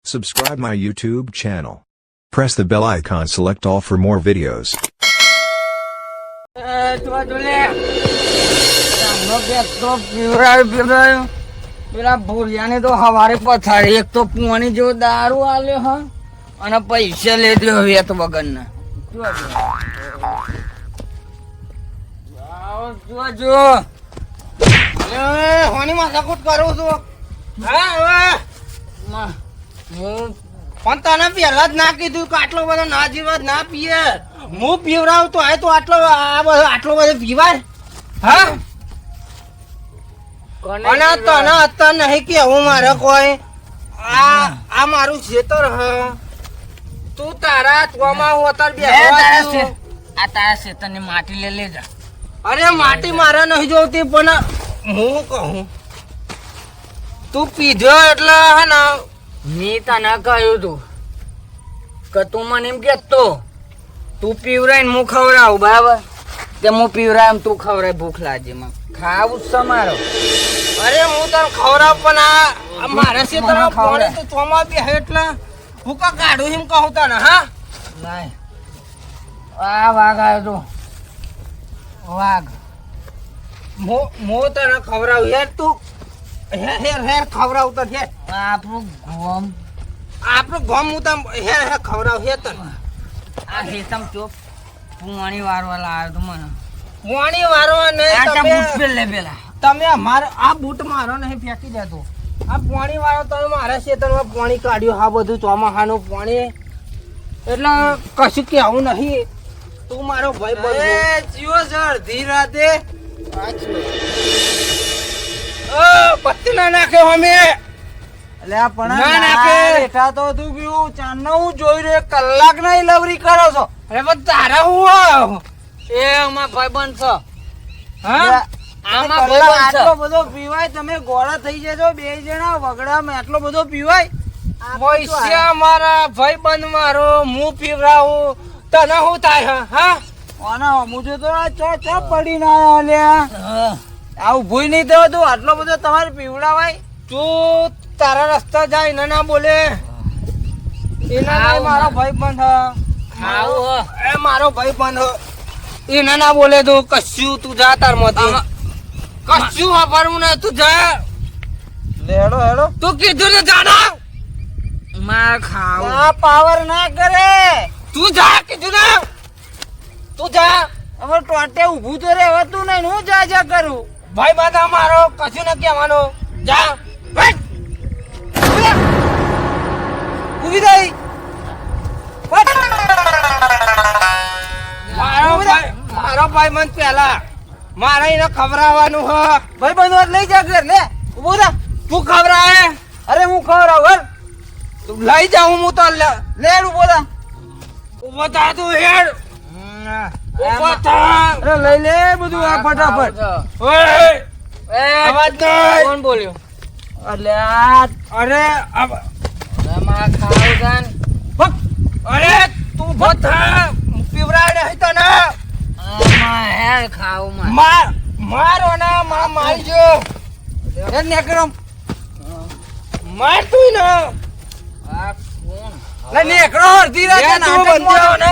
Subscribe my YouTube channel. Press the bell icon, select all for more videos. પેલા ભૂરિયાને તો હવારે પથારી એક તો પોણી જેવો દારૂ આલ્યો હ અને પૈસા લેજો વેત વગરના જો હોની માથાકૂટ કરું છું પણ તને પેલા જ ના કીધું કે આટલો બધો ના જીવા ના પીએ હું પીવડાવ તો આટલો બધો પીવાય હા અને તને અત્યારે નહીં કેવું મારે કોઈ આ મારું ખેતર હ તું તારા ત્વમાં હોતર બે આ તારા ખેતર ની માટી લે લેજા અરે માટી મારે નહીં જોતી પણ હું કહું તું પીધો એટલે હે ને મેં તને કહ્યું તું કે તું મને એમ કેતો તું પીવરાય ને હું ખવડાવું બરાબર તે હું પીવરાય તું ખવડાય ભૂખ લાગે મને ખાવું છે મારો અરે હું તને ખવડાવ પણ આ મારે છે તને ખવડે તો ચોમા બે એટલે હું કા કાઢું એમ કહું તને હા નહીં આ વાઘ આવ્યો તો વાઘ મો તને ખવડાવ યાર તું હેર ખવડાવ તો હે આપણું ગોમ હું તને હેર ખવડાવ હે તને આ હેતમ ચોપ પુવાણી વારવા લાવ્યો તો મને પુવાણી વારવા નહીં તમે બૂટ પેલે પેલા તમે આ બૂટ મારો નહીં ફેંકી દેતો આ પાણી વાળો તમે મારા ખેતરમાં પાણી કાઢ્યું આ બધું ચોમાહાનું પાણી એટલે કશું કેવું નહીં તું મારો ભાઈ બને જીવો સર ધીરાતે પત્તી ના નાખે અમે એટલે આ પણ ના નાખે બેઠા તો તું પીવું ચાંદનો હું જોઈ રહ્યો કલાક ના લવરી કરો છો અરે પણ તારા હું એ અમાર ભાઈ બનશો હા આટલો બધો પીવાય તમે ગોળા થઈ જજો બે જણા વગડામાં આટલો બધો પીવાય પૈસા મારા ભાઈ બંધ મારો હું પીવરાવું તને શું થાય હા આના મુજે તો ચો પડી ના લ્યા આવું ભૂઈ નહીં થયો તું આટલો બધો તમારે પીવડાવાય તું તારા રસ્તા જાય ને ના બોલે એના મારો ભાઈ બંધ એ મારો ભાઈ બંધ એના ના બોલે તું કશું તું જા તાર મતી કશું વાપરવું ને તું જા લેડો હેડો તું કીધું ને જાના માર ખાવ આ પાવર ના કરે તું જા કીધું ને તું જા હવે ટોટે ઊભું તો રહેવાતું નહીં હું જા કરું ભાઈ બાદા મારો કશું ન કહેવાનો જા ઉભી થઈ મારો ભાઈ મન પેલા મારે એને ખવડાવવાનું હ ભાઈ બંધ લઈ જા ઘર લે ઉભો થા તું ખવડાવે અરે હું ખવડાવ તું લઈ જાઉં હું તો લેડ ઉભો થા તું હેડ ઉભો થા અરે લઈ લે બધું આ ફટાફટ ઓય અવાજ નહીં કોણ બોલ્યો અરે માં ખાવ જાન અરે તું ઉભો થા પીવરાડે હઈ તો ના હેર ખાવ મારો ના મારી જો ને કરમ માર તું ને આ કોણ લે નેકરો અડધી રાતે નાટક બંધ્યો ને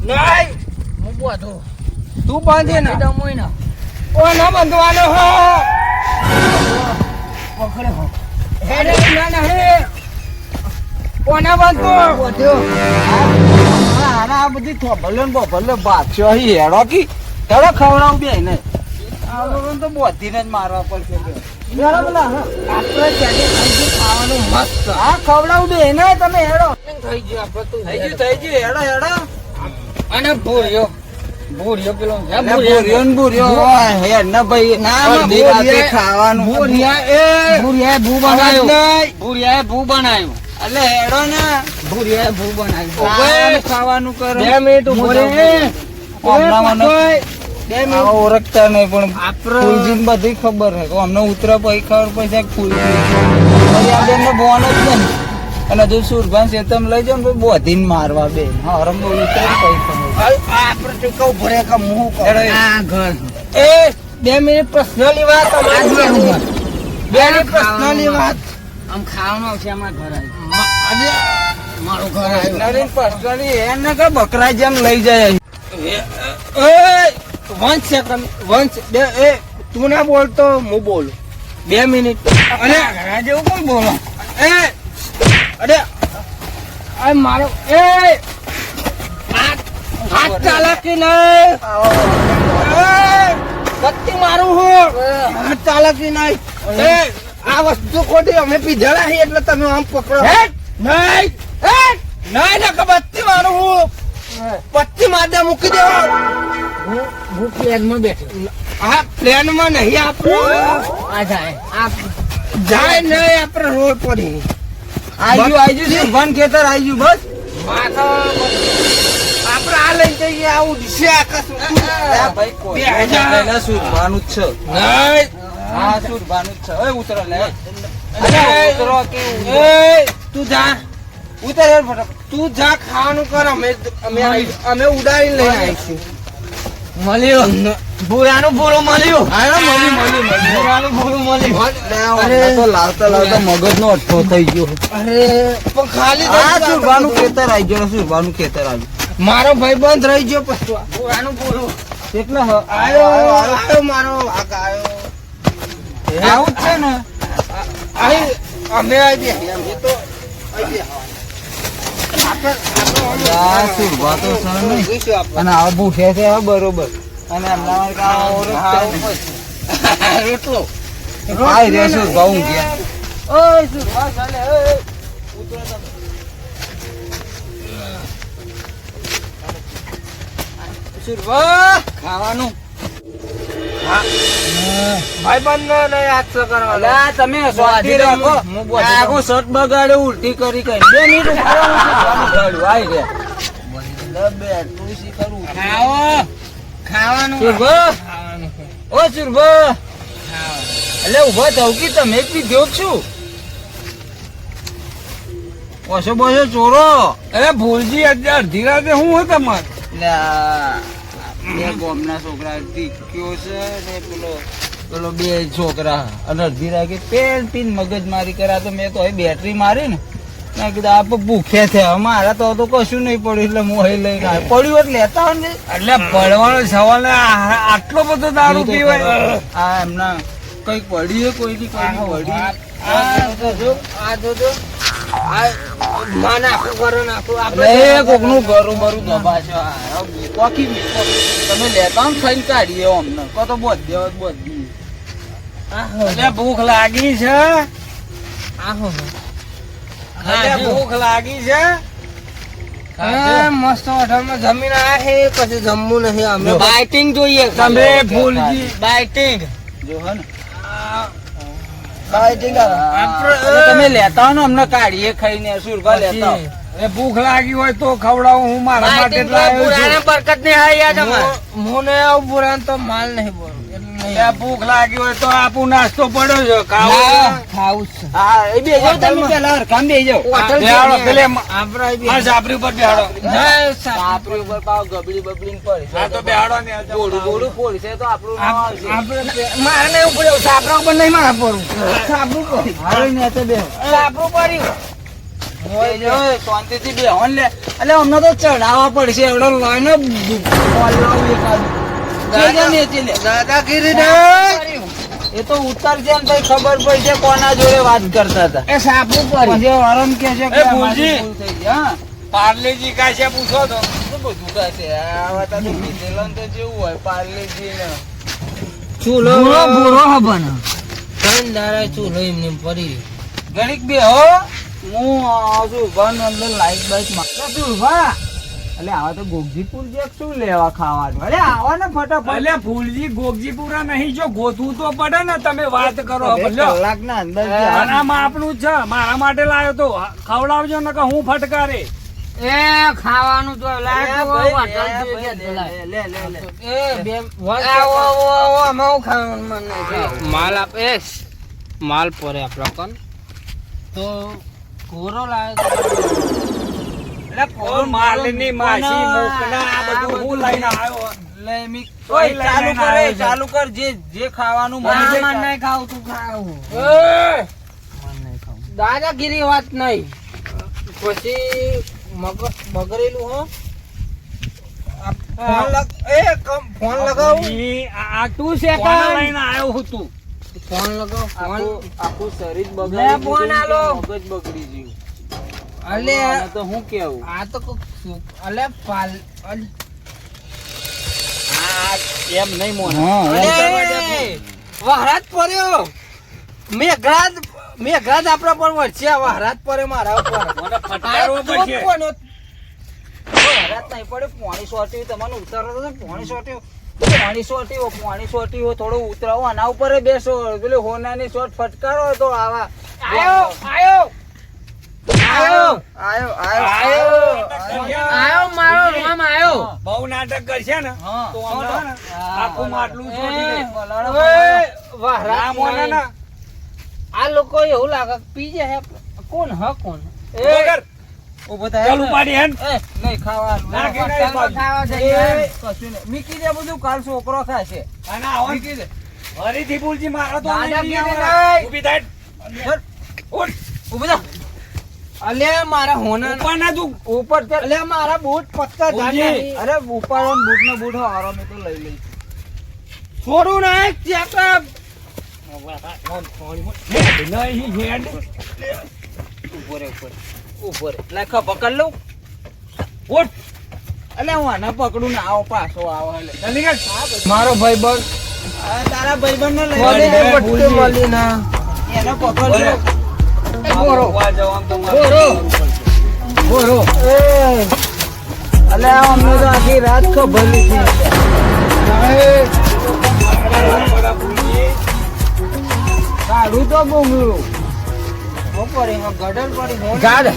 નહીં હું બોધો તું બાંધે ને દમોય ને ઓ ના બંધવાનો હો પકડે હો હેડે ના હે કોના બંધો બોધ્યો આ બધી ભલે બાદશો હેડો કી હેડો ખવડાવ બે ને આ લોકો તો બોધીને જ મારવા પડશે ખાવાનું મસ્ત આ ખવડાવ દે ને તમે હેડો થઈ ગયું હેડો અને ભૂર્યો પેલો ભૂર્યો હેડ ના ભાઈ ના ખાવાનું ભૂરિયા ભૂ બનાવ્યું એટલે હેડો ને ભૂરિયા ભૂ બનાવ્યું ખાવાનું કરો 2 મિનિટ ઉભો રે ઓળખતા નહીં પણ ફૂલજીને બધી ખબર છે અમને ઉતરા પછી ખબર પછી ફૂલજી બોન જ નહીં અને જો સુરભાન છે તમે લઈ જાઓ ને બોધીને મારવા બે હરમ ઉતરે પછી ખબર એ 2 મિનિટ પર્સનલી વાત 2 મિનિટ પર્સનલી વાત આમ ખાવાનું આવશે અમારા ઘર આજે મારું ઘર આવ્યું નરેન પર્સનલી એને કે બકરા જેમ લઈ જાય વન સેકન્ડ તું ના બોલતો હું બોલું 2 મિનિટ અરે ઘણા જેવું કોણ બોલો અરે આ મારો હાથ ચાલાકી નહીં બત્તી મારું હું હાથ ચાલાકી નહીં આ વસ્તુ ખોટી અમે પીધેલા છીએ એટલે તમે આમ પકડો નહીં નહીં ને બત્તી મારું હું બત્તી માદા મૂકી દેવો હું પ્લેનમાં બેઠો આ પ્લેનમાં નહીં આપણે આ જાય નહીં આપણે રોડ પર આયુ સુરભાન ખેતર આયુ બસ આપણે આ લઈ જઈએ આવું દિશે આકાશ ભાઈ કોઈ સુરભાનું જ છે હા સુરભાનું જ છે ઓય ઉતરો લે ઉતરો કે તું જા ઉતર યાર ફટાફટ તું જા ખાવાનું કર અમે ઉડાડી લઈ આવીશું મળ્યો ભૂરાનું ભૂરો મળ્યું ભૂરાનું ભૂરો મળ્યું તો લાવતા મગજ નો અઠ્ઠો થઈ ગયો અરે પણ ખાલી સુરભાનું ખેતર આવી ગયો સુરભાનું ખેતર આવ્યું મારો ભાઈ બંધ રહી ગયો પછી ભૂરાનું ભૂરો કેટલા આયો મારો વાઘ આયો આવું જ છે ને અમે આવી ગયા તો સુરભા તો છે નહીં અને આવા ભૂખે છે હવે બરોબર અને એમના રોટલો આઈ રે સુરભા ઊંઘ્યા ઓય સુરભા ચાલે ઓય ઉતરો તમે સુરભા ખાવાનું ભાઈ બંધ ને હાથ કરવા અલા તમે સોટી રાખો આખો શર્ટ બગાડે ઉલટી કરી કઈ 2 મિનિટ ઉભા આઈ રે બે તુસી કરું ખાવાનું સુરભા ઓ સુરભા એટલે ઉભા થાવ કે તમે જ પીધો છું ઓછો બોછો ચોરો અરે ભૂલજી અડધી રાતે શું હોય તમારે બે ગોમના છોકરા કયો છે ને પેલો બે છોકરા અને અડધી રાગે પેલ પીન મગજ મારી કર્યા તો મેં તો હવે બેટરી મારી ને મેં કીધું આપ ભૂખ્યા છે મારા તો કશું નહીં પડ્યું એટલે હું અહીં લઈને આવ્યો. પડ્યું એટલે લેતા હોય ને એટલે પડવાનો સવાલ આટલો બધો દારૂ પીવાય આ એમના કઈક પડી કોઈની પડી કોકનું ઘરું બરું દબા છે તમે લેતા ને ખાઈને કાઢીએ અમને કો તો બધી એટલે ભૂખ લાગી છે ભૂખ લાગી છે મસ્ત હોટલમાં જમીન આયા છે પછી જમવું નહીં અમે બાઇટિંગ જોઈએ તમે ભૂલજી બાઇટિંગ જો હે ને તમે લેતા હો ને અમને કાઢીએ ખાઈને સુરભા લેતા હો. ભૂખ લાગી હોય તો ખવડાવું હું મારા માટે બરકત નહીં હાયા તમારે મને આવું પુરાણ તો માલ નહીં બોલું ભૂખ લાગી હોય તો આપું નાસ્તો પડ્યો છે ખાવું હા એ બે જાવ તમે પેલા હરખામ બે જાવ સાપરી ઉપર બેહાડો સાપરી ઉપર પાવ ગબડી બબડી પડે હા તો બેહાડો ને બોડું બોડું ફોડી છે તો આપણું નામ આવશે. મારે નહીં પડ્યો સાપરા ઉપર નહીં મારે પડવું સાપરું પડ્યું હારે ને તો બે સાપરું પડ્યું શાંતિથી બે હોન લે એટલે અમને તો ચડાવવા પડશે એવડો લઈને દાદાગીરી એ તો ઉત્તર છે ને ભાઈ ખબર પડશે કોના જોડે વાત કરતા હતા એ સાપરું પડ્યું પછી વરણ કે છે કે ભૂલજી. અમારી ભૂલ થઈ ગઈ. હા પાર્લેજી કાશે પૂછો તો શું બધું કાશે આ વાત આ તો પીધેલો ને તો જેવું હોય પાર્લેજી ને ચૂલો ભૂરો હબન ત્રણ દાડા ચૂલો એમને પડી ગણિક બે હો હું આવશું વન અંદર લાઈટ બાઈટ માં તું વાહ એટલે આવા તો ગોગજીપુર જે શું લેવા ખાવાનું અરે આવો ને ફટાફટ એટલે ફૂલજી ગોગજીપુરા નહીં જો ગોતવું તો પડે ને તમે વાત કરો કલાક ના અંદર આનામાં આપણું જ છે મારા માટે લાવ્યો તો ખવડાવજો ને કે હું ફટકારે એ ખાવાનું તો માલ આપે માલ પરે આપડા કોણ તો કોરો લાવ્યો કોર માલની માસી મોકલા આ બધું હું લઈને આવ્યો ચાલુ કર જે ખાવાનું નહીં ખાવ તું ખાવ દાદાગીરી વાત નહીં. પછી બગડેલું હો. ફોન લગાવું. આ તું છે લઈને આવ્યો હું તું ફોન લગાવ. આખું શરીર લે, બગડી ફોન આલો. મગજ બગડી ગયું. અલે આને તો હું કેવું આ તો કોક અલે પાલ એમ નહીં મોન અલે વહરાત પડ્યો. મેઘરાજ આપણા પર વરસ્યા. વહરાત પડે મારા ઉપર. ફટકારવો પડશે. વહરાત નહીં પડે. પાણી સોટ્યું તમને ઉતારો તો પાણી સોટ્યું. પાણી સોટ્યું થોડું ઉતરાવો. આના ઉપર બેસો. પેલી હોનાની શોટ ફટકારો તો આવા આયો મારો રોમ આયો. બહુ નાટક કરશે ને તો આમ ને આખું માટલું છોડી દે. વહરાત મોને ના આ લોકો એવું લાગે પી જાય. કોણ હ કોણ વગર ઉભો ચાલ ઉપાડી હેન નહીં ખાવાનું. નાખી નહીં બાજુ. ખાવા જઈએ. કશું નહીં. મીકી દે બધું. કાલ છોકરો ખાશે. અને આવો ફરીથી ભૂલજી મારા તો દાદાગીરી નહીં નહીં. આવડે. ઊભી થાય ઉઠ ઉભો થા. અલે મારા હોના ઉપર ના તું ઉપર તે અલે મારા બૂટ પત્તા ભૂલજી. જાને. અરે ઉપર બૂટ નો બૂટ હારો મે તો લઈ લઈ. છોડું ના ચેકઅપ. નહીં હેડ ઉપર લાખા પકડ લઉં. ઉઠ અલે હું આને પકડું ને આવો પાછો આવો. જલ્દી કર મારો ભાઈબંધ તારા ભાઈબંધ ને લઈ મળી ને પટ્ટી મળી ના એને પકડ લો. બોરો વા જવામ તો બોરો અલે અમને તો આખી રાત ખબરની છે. કાઢું તો બોંગળું બપોરે ગડલ પડી ગાડ.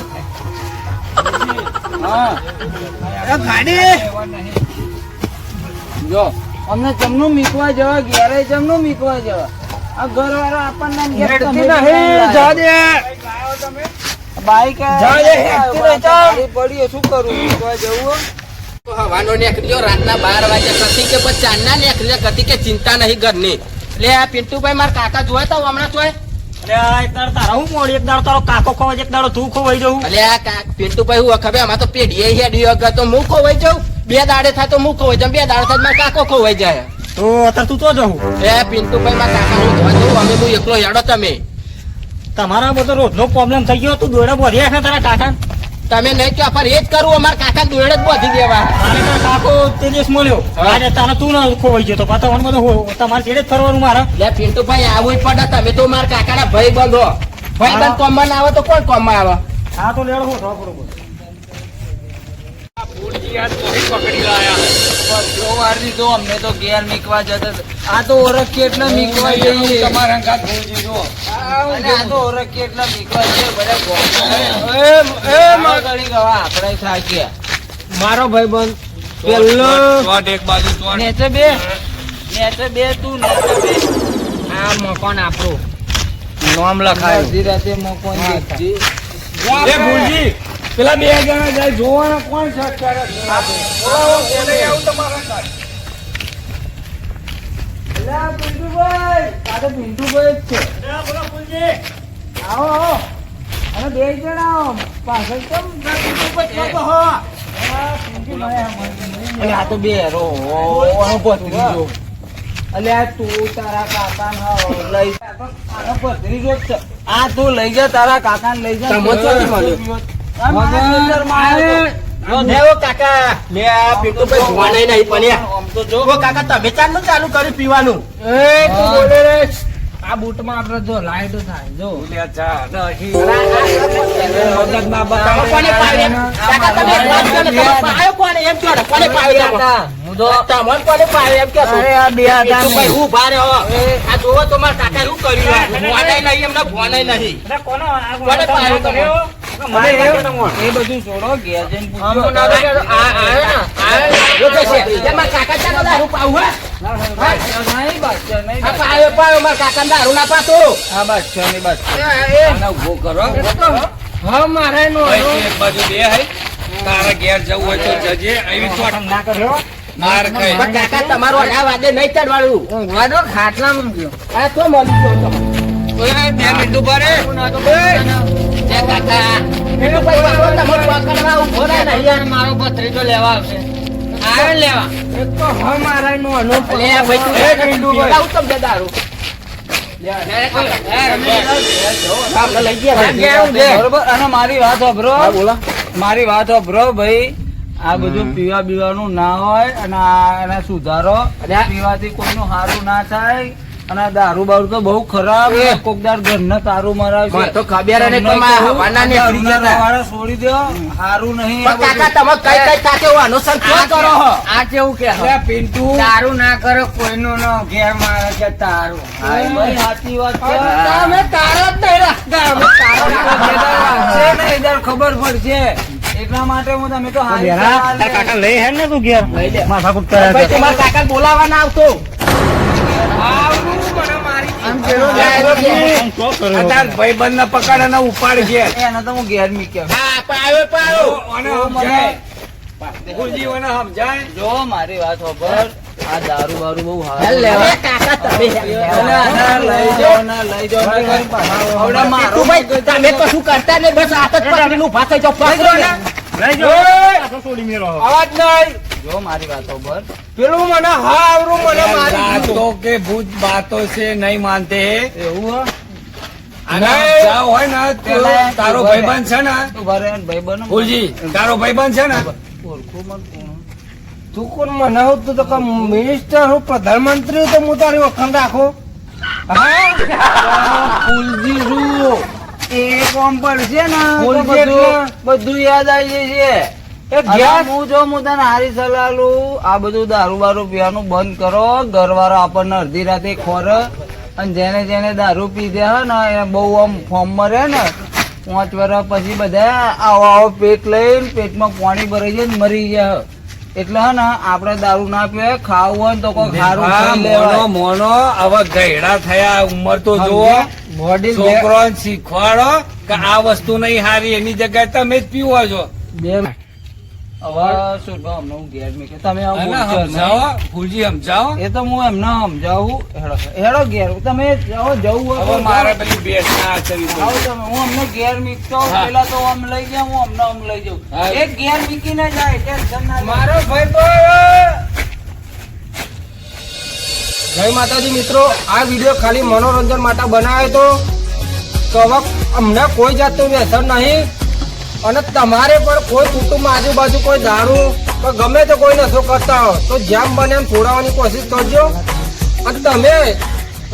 હા ગાડી જો અમને જમનું મીકવા જવા ઘેરે જમનું મીકવા જવા. આ ઘર વાળા આપણને બાઈક પડી શું કરું મીકવા જવું. હવાનો નીકળ્યો રાતના 12 વાગ્યા કથી કે પછી ચાંદના નીકળ્યા કથી કે ચિંતા નહીં ઘરની. એટલે આ પિન્ટુભાઈ મારા કાકા જોયા તા હમણાં જોય. તારા હું મોડી એક દાડો તારો કાકો ખવાય એક દાડો તું ખવાઈ જવું. એટલે આ પિન્ટુભાઈ હું ખબર આમાં તો પેઢીએ હેડ્યો અગર તો હું ખોવાઈ જાઉં. 2 દાડે થાય તો હું ખોવાઈ જાઉં. 2 દાડે થાય મારા કાકો ખોવાઈ જાય. તો અત્યારે તું તો જવું એ પિન્ટુભાઈ મારા કાકા હું જોવા જવું. અમે હું એકલો હેડો તમે. તમારા બધો રોજનો પ્રોબ્લેમ થઈ ગયો તું દોડે બોધ્યા છે તારા કાકા. તમે નહીં કે અફર એ જ કરવું. અમારા કાકા દોડે જ બોધી દેવા. તારા કાકો તે દિવસ મળ્યો આજે તારા તું ના ખોવાઈ ગયો તો પાછા મને બધું તમારે ચેડે જ ફરવાનું મારા. એટલે પિન્ટુભાઈ આવું પડે. તમે તો મારા કાકાના ભાઈ બંધો. ભાઈ બંધ કોમમાં ના આવે તો કોણ કોમમાં આવે. હા તો લેડો હો બરોબર. અમને તો ઘેર મીકવા જતા. આ તો ઓળખી એટલે મીકવા જઈએ. તમારા અંગાત ભૂલજી જો અને આ તો ઓળખી એટલે મીકવા જઈએ. બધા આપણે થાક્યા. મારો ભાઈબંધ પેલો એક બાજુ નેચે બે તું નેચે બે. આ મકાન આપણું નામ લખાયું. અડધી રાતે મકાન દેખજી. એ ભૂલજી પેલા 2 જણા જાય જોવાના કોણ શક કરે પિન્ટુભાઈ આ તો પિન્ટુભાઈ જ છે. આવો આવો અને 2 જણા પાછળ કેમ આ તો બે રો ભત્રીજો. અલ્યા તું તારા કાકા લઈ આનો ભત્રીજો જ છે. આ તું લઈ જા તારા કાકા લઈ જા. તમો ચોથી મળ્યો? દેવો કાકા લે આ પિન્ટુભાઈ જોવાના નહીં પણ આમ તો જો ઓ કાકા તમે ચાલનું ચાલુ કર્યું પીવાનું. એ તું બોલે રે. આ બૂટમાં આપણે જો લાઈટ થાય જો તમે કોને પાડ્યો? કાકા તમે એક વાત કહો ને, તમે પાડ્યો કોને? એમ કહો ને, કોને પાડ્યો તમે? તમને કોને પાડ્યો એમ કહો છો? અરે આ બે હતા પિન્ટુભાઈ હું ઉભા રહ્યો. આ જોવો તો મારા કાકાએ શું કર્યું. ભોનાય નહીં એમને ભોનાય નહીં. કોને પાડ્યો તમે? એ બધું છોડો ઘેર જઈને પૂછજો. જો તો છે. એ મારા કાકા ચાલો દારૂ પાવું હે? નહીં બાદશાહ નહીં આ પાયો પાયો મારા કાકા દારૂ ના પાતો. હા બાદશાહ નહીં બાદશાહ. આને ઉભો કરો. હા મારે નો એક બાજુ બે હઈ તારા ઘેર જવું હોય તો જજે આવી ચોટ ના કર્યો માર ખાઈ પણ કાકા તમારો આ વાદે નહીં ચડવાળું. ઊંઘવા દો ખાટલામાં ગયો. આ તો મળી ગયો તમે. મિનિટ ઉભા રે. પેલું ભાઈ બાબા તમારો પકડવા ઊભો રહે ને યાર. મારો ભત્રીજો લેવા આવશે આવે લેવા એક તો હવે મારા નો લે ભાઈ તું એક મિનિટ ઉભા રે. લાવ તમને દારૂ આપણે લઈ ગયા ભાઈ. બરોબર અને મારી વાત સાંભળો. હા, બોલો. મારી વાત સાંભળો ભાઈ. આ બધું પીવા બીવાનું ના હોય અને એને સુધારો. અને આ- પીવાથી કોઈનું સારું ના થાય અને દારૂ બારૂ તો બહુ ખરાબ. કોકદાર ઘરને તારું મરાવશે. મને તો ખબર નહીં પણ મારા હવાના ને ફરી ગયા હતા. વાળા છોડી દો. સારું નહીં. પણ કાકા તમે કઈ કઈ સાથે અનુસરણ ક્યાં કરો છો? આ કેવું કે અરે પિન્ટુ. તારું ના કરો કોઈનું નો ઘેર મારે કે તારું હા, ભાઈ સાચી વાત છે. તમે તારો જ નહીં રાખતા અમે તારો છે ને ઈધર ખબર પડશે એટલા માટે હું તમે તો હારી સલાહ લે. લઈ લે. ભાઈ તમારા કાકા બોલાવા ના આવતો. ભાઈબંધ ને પકડ અને ઉપાડ ઘેર એને તો હું ઘેર મૂક્યો. હા પાયો. જો મારી વાત ખબર આ દારૂ બારૂ બહુ ચાલ હારું. લેવા. કાકા તમે અને આના લઈ જાઓ ને લઈ જાઓ ને ઘર પાછા. હવે મારો તું ભાઈ તમે કશું કરતા નહીં બસ હાથ જ પકડીને ઊભા થઈ જાઓ. પકડો ને. અવાજ નહીં જો મારી વાત ખબર પેલું મને હા આવરું મને મારી बातों के भूत बातों से नहीं मानते એવું હો? અને જાઓ હોય ને તો તારો ભાઈબંધ છે ને ઉભા રહે ને ભાઈબંધ. ફૂલજી તારો ભાઈબંધ છે ને ઓળખું મને કોણ? તું કોણ મને હું તું તો મિનિસ્ટર હું પ્રધાનમંત્રી તો હું તારી વખત રાખું ફૂલજી શું? એ કોમ પડશે ને તો ફૂલજી બધું બધું યાદ આવી જશે. એક અને ગેસ હું જો હું તને હારી સલાહ લઉં, આ બધું દારૂ બારૂ પીવાનું બંધ કરો. ઘરવાળો આપણને અડધી રાતે ખોરે અને જેને દારૂ પીધે હે ને એ બહુ આમ ફોર્મમાં રહે ને 5 વર્ષ પછી બધા આવો પેટ લઈને પેટમાં પાણી ભરાઈ જાય ને મરી જાય. એટલે હે ને આપણે દારૂ ના પીવાય. ખાવું હોય ને તો કોઈ ખારું હા, ખાઈ મોનો લેવાય. મોનો હવે ગયડા થયા ઉંમર તો જુઓ બોડી છોકરો શીખવાડો કે આ વસ્તુ નહીં હારી એની જગ્યાએ તમે જ પીવો છો બે હવે શું કહું, હમણાં હું ઘેર મૂકી. તમે આવું અને બોલશો નહીં. સમજાવો ફૂલજી સમજાવો એ તો હું એમને સમજાવું. હેડો ઘેર તમે જાઓ, જવું હોય હવે તો મારે જાઓ. પેલી બેસ ના ચડી આવો તમે. હું અમને ઘેર મૂકતો હોઉં. હા. પેલા તો આમ લઈ ગયા, હું અમને આમ લઈ જાઉં. હા. એક ઘેર મૂકીને જાય ટેન્શન ના લે. મારો ભાઈ તો જય માતાજી મિત્રો, આ વિડીયો ખાલી મનોરંજન માટે બનાવ્યો તો હવે અમને કોઈ જાતનું વ્યસન નહીં અને તમારે પણ કોઈ કુટુંબ આજુબાજુ કોઈ દારૂ કે ગમે તે કોઈ નશો કરતા હો તો જેમ બને એમ છોડાવવાની કોશિશ કરજો અને તમે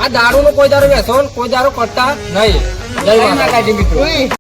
આ દારૂનું કોઈ દારૂ વ્યસન કોઈ દારૂ કરતા નહીં. જય માતાજી મિત્રો.